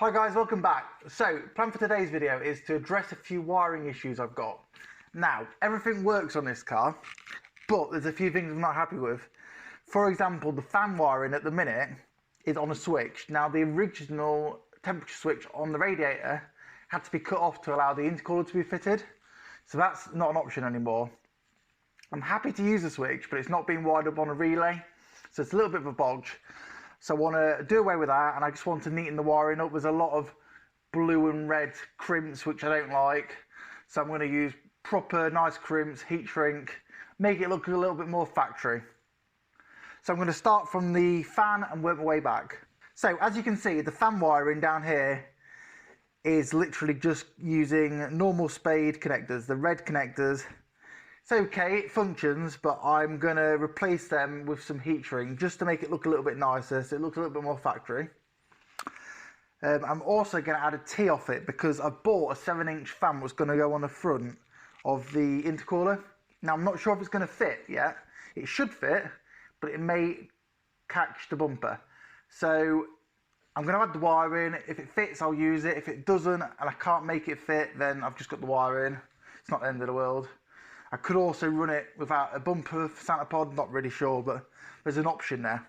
Hi guys, welcome back. So, plan for today's video is to address a few wiring issues I've got. Now, everything works on this car, but there's a few things I'm not happy with. For example, the fan wiring at the minute is on a switch. Now, the original temperature switch on the radiator had to be cut off to allow the intercooler to be fitted. So that's not an option anymore. I'm happy to use the switch, but it's not being wired up on a relay. So it's a little bit of a bodge. So I want to do away with that, and I just want to neaten the wiring up. There's a lot of blue and red crimps which I don't like, so I'm going to use proper nice crimps, heat shrink, make it look a little bit more factory. So I'm going to start from the fan and work my way back. So as you can see, the fan wiring down here is literally just using normal spade connectors, the red connectors. It's okay, it functions, but I'm going to replace them with some heat shrink just to make it look a little bit nicer, so it looks a little bit more factory. I'm also going to add a T off it because I bought a 7-inch fan that was going to go on the front of the intercooler. Now I'm not sure if it's going to fit yet. It should fit, but it may catch the bumper. So I'm going to add the wire in. If it fits, I'll use it. If it doesn't and I can't make it fit, then I've just got the wire in. It's not the end of the world. I could also run it without a bumper for Santa Pod, not really sure, but there's an option there.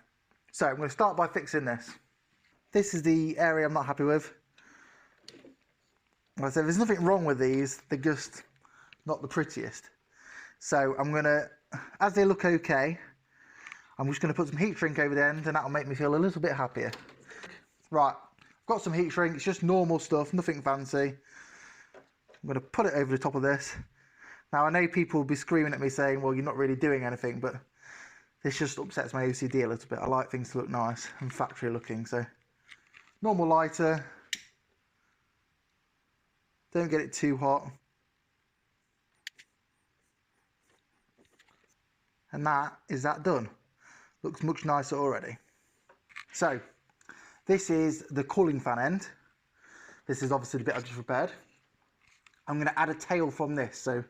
So I'm going to start by fixing this. This is the area I'm not happy with. Like I said, there's nothing wrong with these, they're just not the prettiest. So I'm going to, as they look okay, I'm just going to put some heat shrink over the end, and that'll make me feel a little bit happier. Right, I've got some heat shrink, it's just normal stuff, nothing fancy. I'm going to put it over the top of this. Now I know people will be screaming at me saying, well, you're not really doing anything, but this just upsets my OCD a little bit. I like things to look nice and factory looking, so normal lighter. Don't get it too hot. And that is that done. Looks much nicer already. So this is the cooling fan end. This is obviously the bit I just repaired. I'm going to add a tail from this, so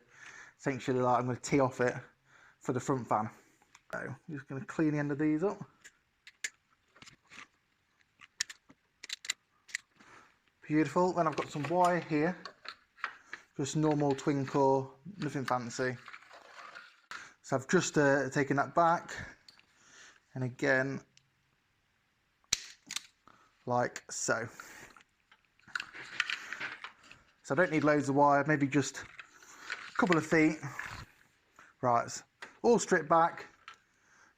essentially like I'm going to tee off it for the front fan. So I'm just going to clean the end of these up. Beautiful. Then I've got some wire here, just normal twin core, nothing fancy. So I've just taken that back, and again like so. So I don't need loads of wire, maybe just a couple of feet. Right, it's all stripped back.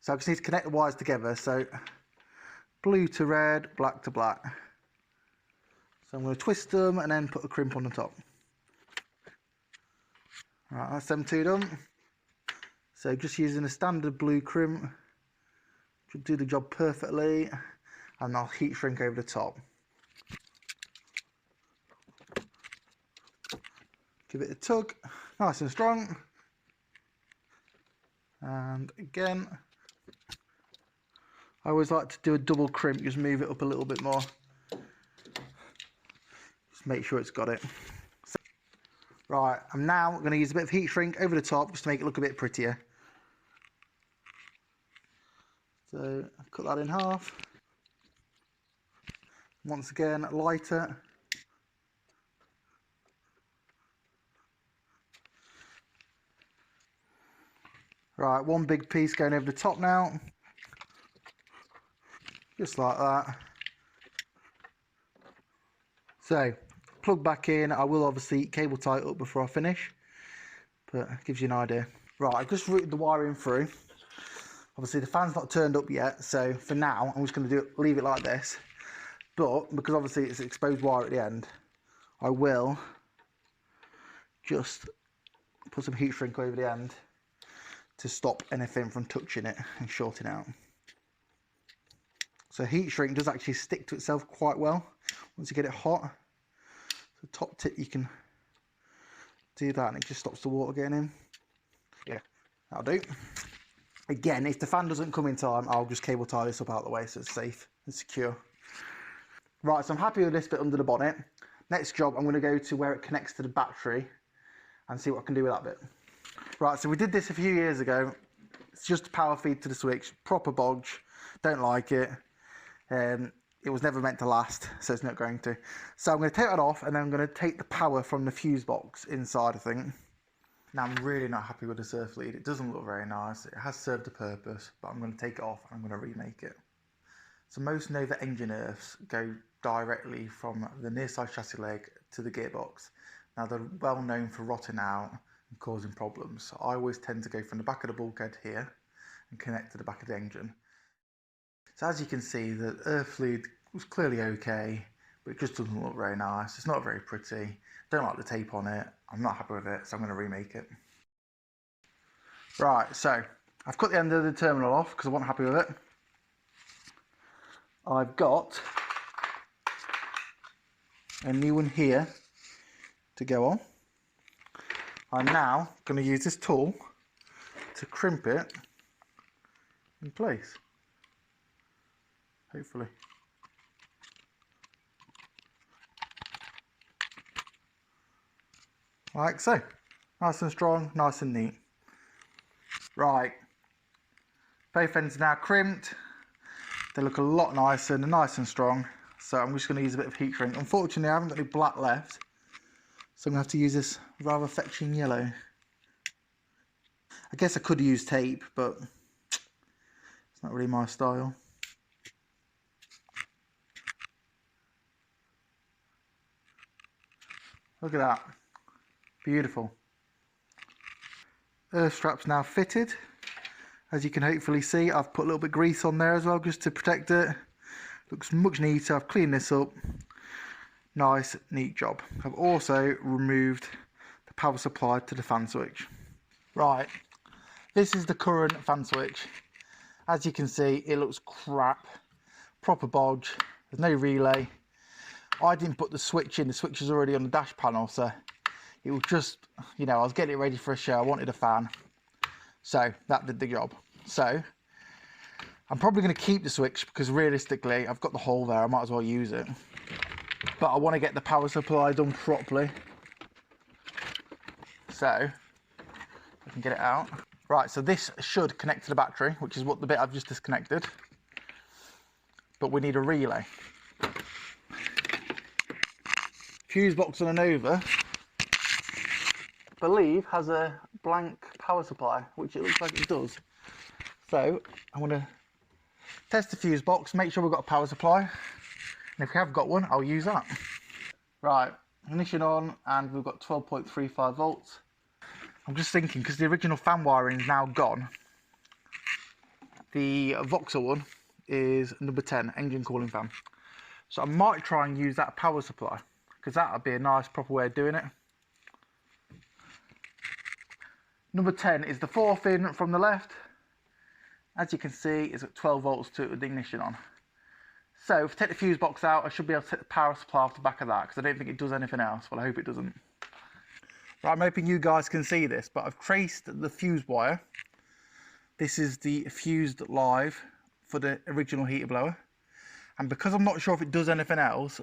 So I just need to connect the wires together. So blue to red, black to black. So I'm going to twist them and then put a crimp on the top. Right, that's them two done. So just using a standard blue crimp should do the job perfectly, and I'll heat shrink over the top. Give it a tug, nice and strong. And again, I always like to do a double crimp, just move it up a little bit more. Just make sure it's got it. So, right, I'm now going to use a bit of heat shrink over the top just to make it look a bit prettier. So I've cut that in half. Once again, lighter. Right, one big piece going over the top now. Just like that. So, plug back in. I will obviously cable tie it up before I finish, but it gives you an idea. Right, I've just routed the wiring through. Obviously the fan's not turned up yet, so for now I'm just going to leave it like this. But because obviously it's exposed wire at the end, I will just put some heat shrink over the end to stop anything from touching it and shorting out. So heat shrink does actually stick to itself quite well once you get it hot. So top tip, you can do that and it just stops the water getting in. Yeah, that'll do. Again, if the fan doesn't come in time, I'll just cable tie this up out of the way so it's safe and secure. Right, so I'm happy with this bit under the bonnet. Next job, I'm going to go to where it connects to the battery and see what I can do with that bit. Right, so we did this a few years ago. It's just a power feed to the switch, proper bodge, don't like it. it was never meant to last, so it's not going to. So I'm going to take that off, and then I'm going to take the power from the fuse box inside, I think. Now I'm really not happy with the surf lead. It doesn't look very nice. It has served a purpose, but I'm going to take it off and I'm going to remake it. So most Nova engine earths go directly from the near side chassis leg to the gearbox. Now they're well known for rotting out and causing problems. So I always tend to go from the back of the bulkhead here and connect to the back of the engine. So as you can see, the earth lead was clearly okay, but it just doesn't look very nice. It's not very pretty. Don't like the tape on it. I'm not happy with it, so I'm going to remake it. Right, so I've cut the end of the terminal off because I wasn't happy with it. I've got a new one here to go on. I'm now going to use this tool to crimp it in place, hopefully. Like so. Nice and strong, nice and neat. Right, both ends are now crimped. They look a lot nicer and nice and strong. So I'm just going to use a bit of heat shrink. Unfortunately, I haven't got any black left, so I'm going to have to use this rather fetching yellow. I guess I could use tape, but it's not really my style. Look at that. Beautiful. Earth strap's now fitted. As you can hopefully see, I've put a little bit of grease on there as well just to protect it. Looks much neater. I've cleaned this up. Nice, neat job. I've also removed the power supply to the fan switch. Right, this is the current fan switch. As you can see, it looks crap. Proper bodge. There's no relay. I didn't put the switch in. The switch is already on the dash panel, so it was just, you know, I was getting it ready for a show. I wanted a fan. So that did the job. So I'm probably going to keep the switch because realistically, I've got the hole there. I might as well use it. But I want to get the power supply done properly. So I can get it out. Right, so this should connect to the battery, which is what the bit I've just disconnected. But we need a relay. Fuse box on a Nova, I believe, has a blank power supply, which it looks like it does. So I'm going to test the fuse box, make sure we've got a power supply, and if we have got one, I'll use that. Right, ignition on, and we've got 12.35 volts. I'm just thinking, because the original fan wiring is now gone, the Vauxhall one is number 10, engine cooling fan. So I might try and use that power supply, because that would be a nice proper way of doing it. Number 10 is the 4th in from the left. As you can see, it's at 12 volts to the ignition on. So if I take the fuse box out, I should be able to take the power supply off the back of that, because I don't think it does anything else. Well, I hope it doesn't. Right, I'm hoping you guys can see this, but I've traced the fuse wire. This is the fused live for the original heater blower. And because I'm not sure if it does anything else,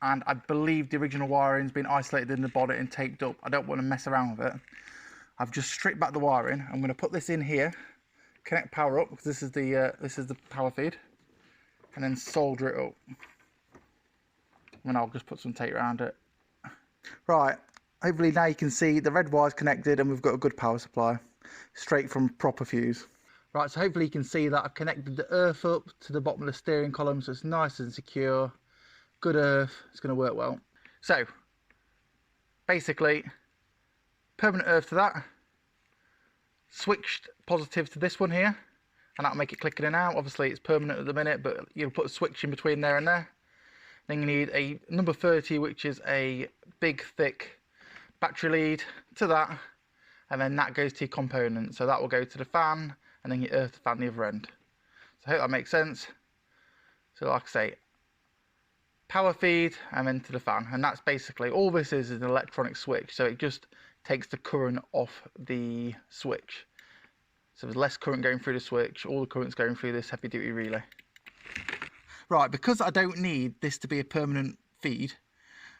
and I believe the original wiring's been isolated in the bonnet and taped up, I don't want to mess around with it. I've just stripped back the wiring. I'm going to put this in here, connect power up, because this is the power feed, and then solder it up. And then I'll just put some tape around it. Right, hopefully now you can see the red wire's connected and we've got a good power supply, straight from proper fuse. Right, so hopefully you can see that I've connected the earth up to the bottom of the steering column, so it's nice and secure. Good earth, it's going to work well. So, basically, permanent earth to that, switched positive to this one here, and that'll make it click in and out. Obviously it's permanent at the minute, but you'll put a switch in between there and there. Then you need a number 30, which is a big thick battery lead to that, and then that goes to your component. So that will go to the fan, and then you earth the fan the other end. So I hope that makes sense. So like I say, power feed and then to the fan, and that's basically all this is an electronic switch, so it just takes the current off the switch. So there's less current going through the switch, all the current's going through this heavy duty relay. Right, because I don't need this to be a permanent feed,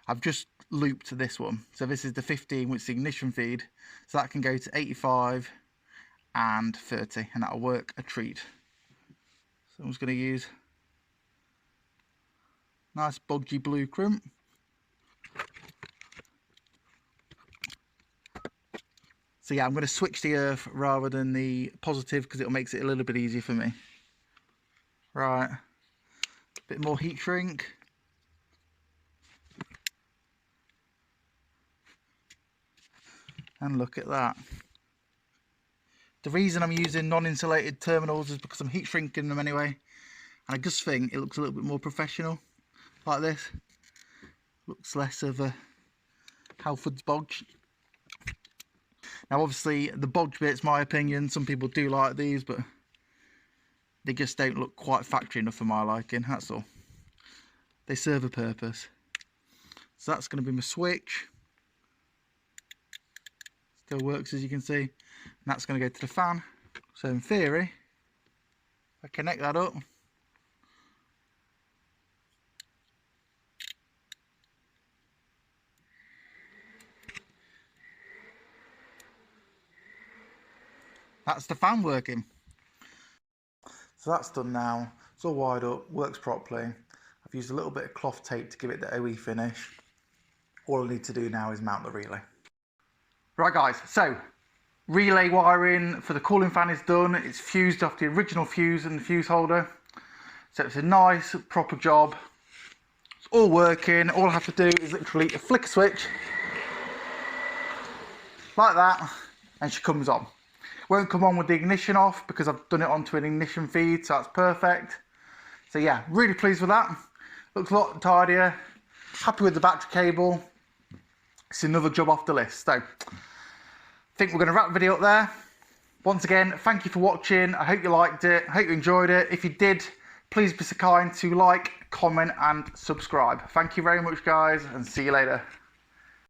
I've just looped this one. So this is the 15, which is the ignition feed, so that can go to 85 and 30, and that'll work a treat. So I'm just going to use Nice bodgy blueprint. So yeah, I'm going to switch the earth rather than the positive because it makes it a little bit easier for me. Right, a bit more heat shrink. And look at that. The reason I'm using non-insulated terminals is because I'm heat shrinking them anyway. And I just think it looks a little bit more professional like this. Looks less of a Halford's bodge. Now obviously the bodge bit's my opinion. Some people do like these, but they just don't look quite factory enough for my liking, that's all. They serve a purpose. So that's going to be my switch. Still works, as you can see. And that's going to go to the fan. So in theory, if I connect that up, that's the fan working. So that's done now. It's all wired up, works properly. I've used a little bit of cloth tape to give it the OE finish. All I need to do now is mount the relay. Right guys, so relay wiring for the cooling fan is done. It's fused off the original fuse and the fuse holder. So it's a nice, proper job. It's all working. All I have to do is literally flick a switch like that and she comes on. Won't come on with the ignition off because I've done it onto an ignition feed, so that's perfect. So yeah, really pleased with that. Looks a lot tidier. Happy with the battery cable. It's another job off the list. So I think we're going to wrap the video up there. Once again, thank you for watching. I hope you liked it. I hope you enjoyed it. If you did, please be so kind to like, comment and subscribe. Thank you very much guys, and see you later.